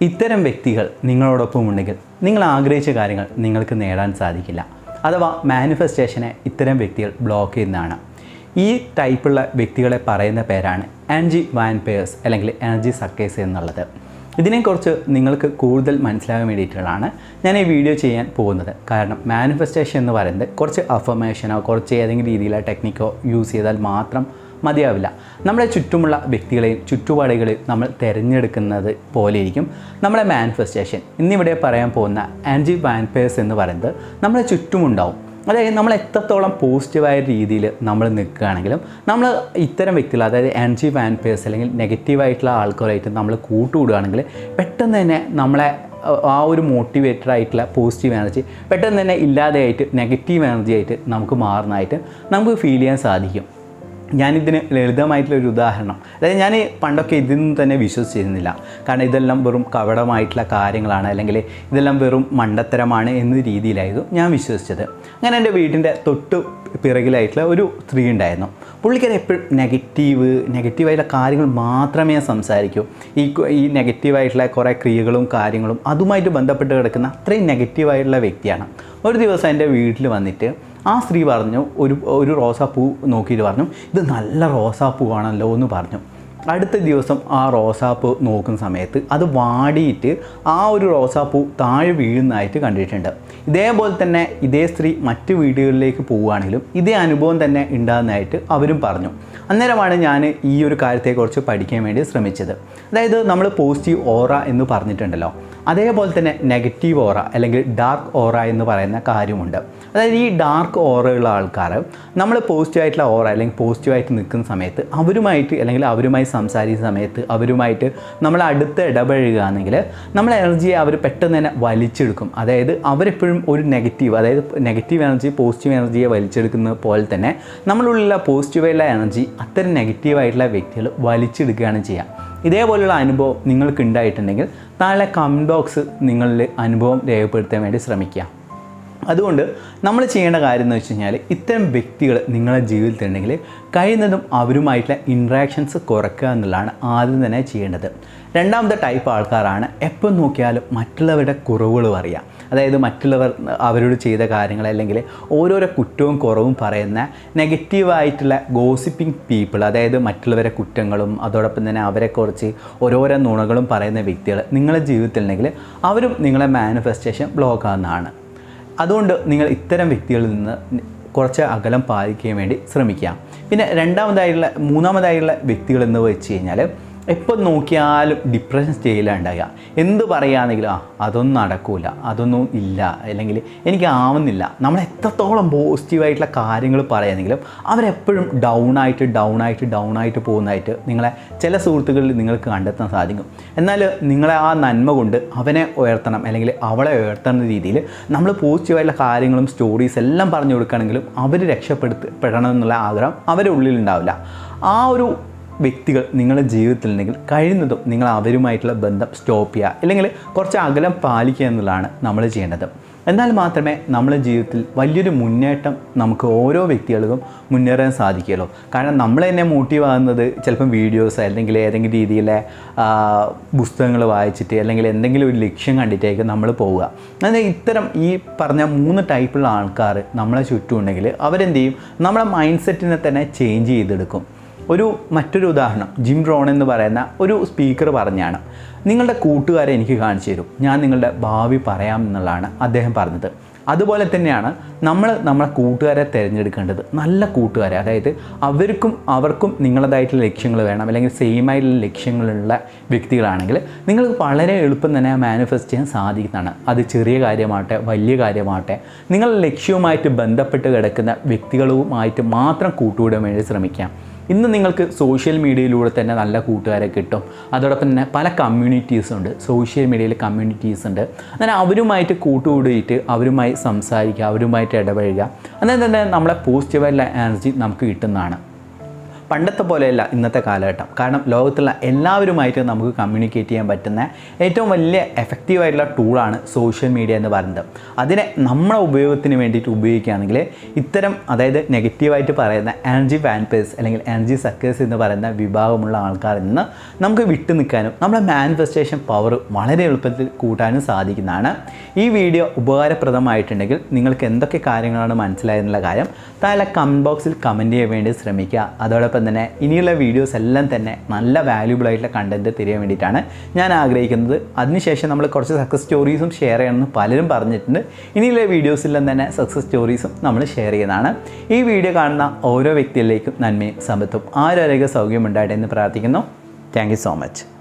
ഇത്തരം വ്യക്തികൾ നിങ്ങളോടൊപ്പം ഉണ്ടെങ്കിൽ നിങ്ങൾ ആഗ്രഹിച്ച കാര്യങ്ങൾ നിങ്ങൾക്ക് നേടാൻ സാധിക്കില്ല. അഥവാ മാനിഫെസ്റ്റേഷനെ ഇത്തരം വ്യക്തികൾ ബ്ലോക്ക് ചെയ്യുന്നതാണ്. ഈ ടൈപ്പുള്ള വ്യക്തികളെ പറയുന്ന പേരാണ് എനർജി വാമ്പയേഴ്സ് അല്ലെങ്കിൽ എനർജി സക്കേഴ്സ് എന്നുള്ളത്. ഇതിനെക്കുറിച്ച് നിങ്ങൾക്ക് കൂടുതൽ മനസ്സിലാകാൻ വേണ്ടിയിട്ടുള്ളതാണ് ഞാൻ ഈ വീഡിയോ ചെയ്യാൻ പോകുന്നത്. കാരണം മാനിഫെസ്റ്റേഷൻ എന്ന് പറയുന്നത് കുറച്ച് അഫർമേഷനോ കുറച്ച് ഏതെങ്കിലും രീതിയിലുള്ള ടെക്നിക്കോ യൂസ് ചെയ്താൽ മാത്രം മതിയാവില്ല. നമ്മുടെ ചുറ്റുമുള്ള വ്യക്തികളെയും ചുറ്റുപാടുകളെയും നമ്മൾ തിരഞ്ഞെടുക്കുന്നത് പോലെയിരിക്കും നമ്മുടെ മാനിഫെസ്റ്റേഷൻ. ഇന്നിവിടെ പറയാൻ പോകുന്ന എനർജി വാമ്പയേഴ്സ് എന്ന് പറയുന്നത് നമ്മളെ ചുറ്റുമുണ്ടാവും. അതായത് നമ്മൾ എത്രത്തോളം പോസിറ്റീവായ രീതിയിൽ നമ്മൾ നിൽക്കുകയാണെങ്കിലും നമ്മൾ ഇത്തരം വ്യക്തികൾ, അതായത് എനർജി വാമ്പയേഴ്സ് അല്ലെങ്കിൽ നെഗറ്റീവായിട്ടുള്ള ആൾക്കാരായിട്ട് നമ്മൾ കൂട്ടുകൂടുകയാണെങ്കിൽ പെട്ടെന്ന് തന്നെ നമ്മളെ ആ ഒരു മോട്ടിവേറ്റഡ് ആയിട്ടുള്ള പോസിറ്റീവ് എനർജി പെട്ടെന്ന് തന്നെ ഇല്ലാതെയായിട്ട് നെഗറ്റീവ് എനർജി ആയിട്ട് നമുക്ക് മാറുന്നതായിട്ട് നമുക്ക് ഫീൽ ചെയ്യാൻ സാധിക്കും. ഞാനിതിന് ലളിതമായിട്ടുള്ളൊരു ഉദാഹരണം, അതായത് ഞാൻ പണ്ടൊക്കെ ഇതിനൊന്നും തന്നെ വിശ്വസിച്ചിരുന്നില്ല. കാരണം ഇതെല്ലാം വെറും കപടമായിട്ടുള്ള കാര്യങ്ങളാണ്, അല്ലെങ്കിൽ ഇതെല്ലാം വെറും മണ്ടത്തരമാണ് എന്ന രീതിയിലായിരുന്നു ഞാൻ വിശ്വസിച്ചത്. അങ്ങനെ എൻ്റെ വീടിൻ്റെ തൊട്ട് പിറകിലായിട്ടുള്ള ഒരു സ്ത്രീ ഉണ്ടായിരുന്നു. പുള്ളിക്കാരി എപ്പോഴും നെഗറ്റീവായിട്ടുള്ള കാര്യങ്ങൾ മാത്രമേ സംസാരിക്കൂ. ഈ നെഗറ്റീവായിട്ടുള്ള കുറേ ക്രിയകളും കാര്യങ്ങളും അതുമായിട്ട് ബന്ധപ്പെട്ട് കിടക്കുന്ന അത്രയും നെഗറ്റീവായിട്ടുള്ള വ്യക്തിയാണ്. ഒരു ദിവസം എൻ്റെ വീട്ടിൽ വന്നിട്ട് ആ സ്ത്രീ പറഞ്ഞു, ഒരു റോസാപ്പൂ നോക്കിയിട്ട് പറഞ്ഞു, ഇത് നല്ല റോസാപ്പൂവാണല്ലോ എന്ന് പറഞ്ഞു. അടുത്ത ദിവസം ആ റോസാപ്പൂ നോക്കുന്ന സമയത്ത് അത് വാടിയിട്ട് ആ ഒരു റോസാപ്പൂ താഴെ വീഴുന്നതായിട്ട് കണ്ടിട്ടുണ്ട്. ഇതേപോലെ തന്നെ ഇതേ സ്ത്രീ മറ്റ് വീടുകളിലേക്ക് പോവുകയാണെങ്കിലും ഇതേ അനുഭവം തന്നെ ഉണ്ടാകുന്നതായിട്ട് അവരും പറഞ്ഞു. അന്നേരമാണ് ഞാൻ ഈ ഒരു കാര്യത്തെക്കുറിച്ച് പഠിക്കാൻ വേണ്ടി ശ്രമിച്ചത്. അതായത് നമ്മൾ പോസിറ്റീവ് ഓറ എന്ന് പറഞ്ഞിട്ടുണ്ടല്ലോ, അതേപോലെ തന്നെ നെഗറ്റീവ് ഓറ അല്ലെങ്കിൽ ഡാർക്ക് ഓറ എന്ന് പറയുന്ന കാര്യമുണ്ട്. അതായത് ഈ ഡാർക്ക് ഓറയുള്ള ആൾക്കാർ നമ്മൾ പോസിറ്റീവായിട്ടുള്ള ഓറ അല്ലെങ്കിൽ പോസിറ്റീവായിട്ട് നിൽക്കുന്ന സമയത്ത് അവരുമായി സംസാരിക്കുന്ന സമയത്ത് അവരുമായിട്ട് നമ്മൾ അടുത്ത് ഇടപഴകുകയാണെങ്കിൽ നമ്മളെ എനർജിയെ അവർ പെട്ടെന്ന് തന്നെ വലിച്ചെടുക്കും. അതായത് അവരെപ്പോഴും ഒരു നെഗറ്റീവ് എനർജി പോസിറ്റീവ് എനർജിയെ വലിച്ചെടുക്കുന്നത് പോലെ തന്നെ നമ്മളുള്ള പോസിറ്റീവായിട്ടുള്ള എനർജി അത്തരം നെഗറ്റീവായിട്ടുള്ള വ്യക്തികൾ വലിച്ചെടുക്കുകയാണ് ചെയ്യുക. ഇതേപോലെയുള്ള അനുഭവം നിങ്ങൾക്ക് ഉണ്ടായിട്ടുണ്ടെങ്കിൽ താഴെ കമൻറ്റ് ബോക്സ് നിങ്ങളിൽ അനുഭവം രേഖപ്പെടുത്താൻ വേണ്ടി ശ്രമിക്കുക. അതുകൊണ്ട് നമ്മൾ ചെയ്യേണ്ട കാര്യം എന്ന് വെച്ച് കഴിഞ്ഞാൽ ഇത്തരം വ്യക്തികൾ നിങ്ങളുടെ ജീവിതത്തിലുണ്ടെങ്കിൽ കഴിയുന്നതും അവരുമായിട്ടുള്ള ഇൻട്രാക്ഷൻസ് കുറയ്ക്കുക എന്നുള്ളതാണ് ആദ്യം തന്നെ ചെയ്യേണ്ടത്. രണ്ടാമത്തെ ടൈപ്പ് ആൾക്കാരാണ് എപ്പോൾ നോക്കിയാലും മറ്റുള്ളവരുടെ കുറവുകൾ പറയുക. അതായത് മറ്റുള്ളവർ അവരോട് ചെയ്ത കാര്യങ്ങൾ അല്ലെങ്കിൽ ഓരോരോ കുറ്റവും കുറവും പറയുന്ന നെഗറ്റീവായിട്ടുള്ള ഗോസിപ്പിംഗ് പീപ്പിൾ, അതായത് മറ്റുള്ളവരെ കുറ്റങ്ങളും അതോടൊപ്പം തന്നെ അവരെക്കുറിച്ച് ഓരോരോ നുണകളും പറയുന്ന വ്യക്തികൾ നിങ്ങളുടെ ജീവിതത്തിലുണ്ടെങ്കിൽ അവരും നിങ്ങളെ മാനിഫെസ്റ്റേഷൻ ബ്ലോക്ക് ആകുന്നതാണ്. അതുകൊണ്ട് നിങ്ങൾ ഇത്തരം വ്യക്തികളിൽ നിന്ന് കുറച്ച് അകലം പാലിക്കാൻ വേണ്ടി ശ്രമിക്കുക. പിന്നെ മൂന്നാമതായുള്ള വ്യക്തികൾ എന്ന് വെച്ച് കഴിഞ്ഞാൽ എപ്പോൾ നോക്കിയാലും ഡിപ്രഷൻ സ്റ്റേജിലാണ് ഉണ്ടാകുക. എന്ത് പറയുകയാണെങ്കിലും അതൊന്നും നടക്കില്ല, അതൊന്നും ഇല്ല, അല്ലെങ്കിൽ എനിക്ക് ആവുന്നില്ല. നമ്മൾ എത്രത്തോളം പോസിറ്റീവായിട്ടുള്ള കാര്യങ്ങൾ പറയുകയാണെങ്കിലും അവരെപ്പോഴും ഡൗൺ ആയിട്ട് പോകുന്നതായിട്ട് നിങ്ങളെ ചില സുഹൃത്തുക്കളിൽ നിങ്ങൾക്ക് കണ്ടെത്താൻ സാധിക്കും. എന്നാൽ നിങ്ങളെ ആ നന്മ കൊണ്ട് അവനെ ഉയർത്തണം അല്ലെങ്കിൽ അവളെ ഉയർത്തുന്ന രീതിയിൽ നമ്മൾ പോസിറ്റീവായിട്ടുള്ള കാര്യങ്ങളും സ്റ്റോറീസ് എല്ലാം പറഞ്ഞു കൊടുക്കുകയാണെങ്കിലും അവർ രക്ഷപ്പെടണം എന്നുള്ള ആഗ്രഹം അവരുടെ ഉള്ളിലുണ്ടാവില്ല. ആ ഒരു വ്യക്തികൾ നിങ്ങളുടെ ജീവിതത്തിലുണ്ടെങ്കിൽ കഴിയുന്നതും നിങ്ങൾ അവരുമായിട്ടുള്ള ബന്ധം സ്റ്റോപ്പ് ചെയ്യുക അല്ലെങ്കിൽ കുറച്ച് അകലം പാലിക്കുക എന്നുള്ളതാണ് നമ്മൾ ചെയ്യേണ്ടത്. എന്നാൽ മാത്രമേ നമ്മുടെ ജീവിതത്തിൽ വലിയൊരു മുന്നേറ്റം നമുക്ക് ഓരോ വ്യക്തികൾക്കും മുന്നേറാൻ സാധിക്കുമല്ലോ. കാരണം നമ്മൾ തന്നെ മോട്ടീവ് ആകുന്നത് ചിലപ്പം വീഡിയോസ് അല്ലെങ്കിൽ ഏതെങ്കിലും രീതിയിലെ പുസ്തകങ്ങൾ വായിച്ചിട്ട് അല്ലെങ്കിൽ എന്തെങ്കിലും ഒരു ലക്ഷ്യം കണ്ടിട്ടായിരിക്കും നമ്മൾ പോവുക. അതായത് ഇത്തരം ഈ പറഞ്ഞ 3 ടൈപ്പുള്ള ആൾക്കാർ നമ്മളെ ചുറ്റും ഉണ്ടെങ്കിൽ അവരെന്ത് ചെയ്യും, നമ്മുടെ മൈൻഡ് സെറ്റിനെ തന്നെ ചേഞ്ച് ചെയ്തെടുക്കും. മറ്റൊരു ഉദാഹരണം ജിം റോൺ എന്ന് പറയുന്ന ഒരു സ്പീക്കർ പറഞ്ഞാണ്, നിങ്ങളുടെ കൂട്ടുകാരെ എനിക്ക് കാണിച്ചു തരും, ഞാൻ നിങ്ങളുടെ ഭാവി പറയാം എന്നുള്ളതാണ് അദ്ദേഹം പറഞ്ഞത്. അതുപോലെ തന്നെയാണ് നമ്മളെ കൂട്ടുകാരെ തിരഞ്ഞെടുക്കേണ്ടത്. നല്ല കൂട്ടുകാരെ, അതായത് അവർക്കും നിങ്ങളതായിട്ടുള്ള ലക്ഷ്യങ്ങൾ വേണം അല്ലെങ്കിൽ സെയിം ആയിട്ടുള്ള ലക്ഷ്യങ്ങളുള്ള വ്യക്തികളാണെങ്കിൽ നിങ്ങൾക്ക് വളരെ എളുപ്പം തന്നെ മാനിഫെസ്റ്റ് ചെയ്യാൻ സാധിക്കുന്നതാണ്. അത് ചെറിയ കാര്യമാവട്ടെ വലിയ കാര്യമാവട്ടെ, നിങ്ങളുടെ ലക്ഷ്യവുമായിട്ട് ബന്ധപ്പെട്ട് കിടക്കുന്ന വ്യക്തികളുമായിട്ട് മാത്രം കൂട്ടുകൂടാൻ വേണ്ടി ശ്രമിക്കാം. ഇന്ന് നിങ്ങൾക്ക് സോഷ്യൽ മീഡിയയിലൂടെ തന്നെ നല്ല കൂട്ടുകാരെ കിട്ടും. അതോടൊപ്പം തന്നെ പല കമ്മ്യൂണിറ്റീസുണ്ട്, സോഷ്യൽ മീഡിയയിൽ കമ്മ്യൂണിറ്റീസ് ഉണ്ട്. അങ്ങനെ അവരുമായിട്ട് കൂട്ടുകൂടിയിട്ട് അവരുമായി സംസാരിക്കുക, അവരുമായിട്ട് ഇടപഴകുക. അതായത് തന്നെ നമ്മളെ പോസിറ്റീവായിട്ടുള്ള എനർജി നമുക്ക് കിട്ടുന്നതാണ്. പണ്ടത്തെ പോലെയല്ല ഇന്നത്തെ കാലഘട്ടം. കാരണം ലോകത്തുള്ള എല്ലാവരുമായിട്ട് നമുക്ക് കമ്മ്യൂണിക്കേറ്റ് ചെയ്യാൻ പറ്റുന്ന ഏറ്റവും വലിയ എഫക്റ്റീവായിട്ടുള്ള ടൂളാണ് സോഷ്യൽ മീഡിയ എന്ന് പറയുന്നത്. അതിനെ നമ്മുടെ ഉപയോഗത്തിന് വേണ്ടിയിട്ട് ഉപയോഗിക്കുകയാണെങ്കിൽ ഇത്തരം അതായത് നെഗറ്റീവായിട്ട് പറയുന്ന എനർജി വാമ്പേഴ്സ് അല്ലെങ്കിൽ എനർജി സക്കേഴ്സ് എന്ന് പറയുന്ന വിഭാഗമുള്ള ആൾക്കാരിൽ നിന്ന് നമുക്ക് വിട്ടു നിൽക്കാനും നമ്മുടെ മാനിഫെസ്റ്റേഷൻ പവർ വളരെ എളുപ്പത്തിൽ കൂട്ടാനും സാധിക്കുന്നതാണ്. ഈ വീഡിയോ ഉപകാരപ്രദമായിട്ടുണ്ടെങ്കിൽ നിങ്ങൾക്ക് എന്തൊക്കെ കാര്യങ്ങളാണ് മനസ്സിലായെന്നുള്ള കാര്യം താഴെ കമൻറ്റ് ബോക്സിൽ കമൻറ്റ് ചെയ്യാൻ വേണ്ടി ശ്രമിക്കുക. അതോടൊപ്പം തന്നെ ഇനിയുള്ള വീഡിയോസ് എല്ലാം തന്നെ നല്ല വാല്യൂബിൾ ആയിട്ടുള്ള കണ്ടൻറ്റ് തരാൻ വേണ്ടിയിട്ടാണ് ഞാൻ ആഗ്രഹിക്കുന്നത്. അതിനുശേഷം നമ്മൾ കുറച്ച് സക്സസ് സ്റ്റോറീസും ഷെയർ ചെയ്യണമെന്ന് പലരും പറഞ്ഞിട്ടുണ്ട്. ഇനിയുള്ള വീഡിയോസിലെല്ലാം തന്നെ സക്സസ് സ്റ്റോറീസും നമ്മൾ ഷെയർ ചെയ്യുന്നതാണ്. ഈ വീഡിയോ കാണുന്ന ഓരോ വ്യക്തിയിലേക്കും നന്മയും സമ്പത്തും ആരോഗ്യ സൗഖ്യം ഉണ്ടാകട്ടെ എന്ന് പ്രാർത്ഥിക്കുന്നു. Thank you so much.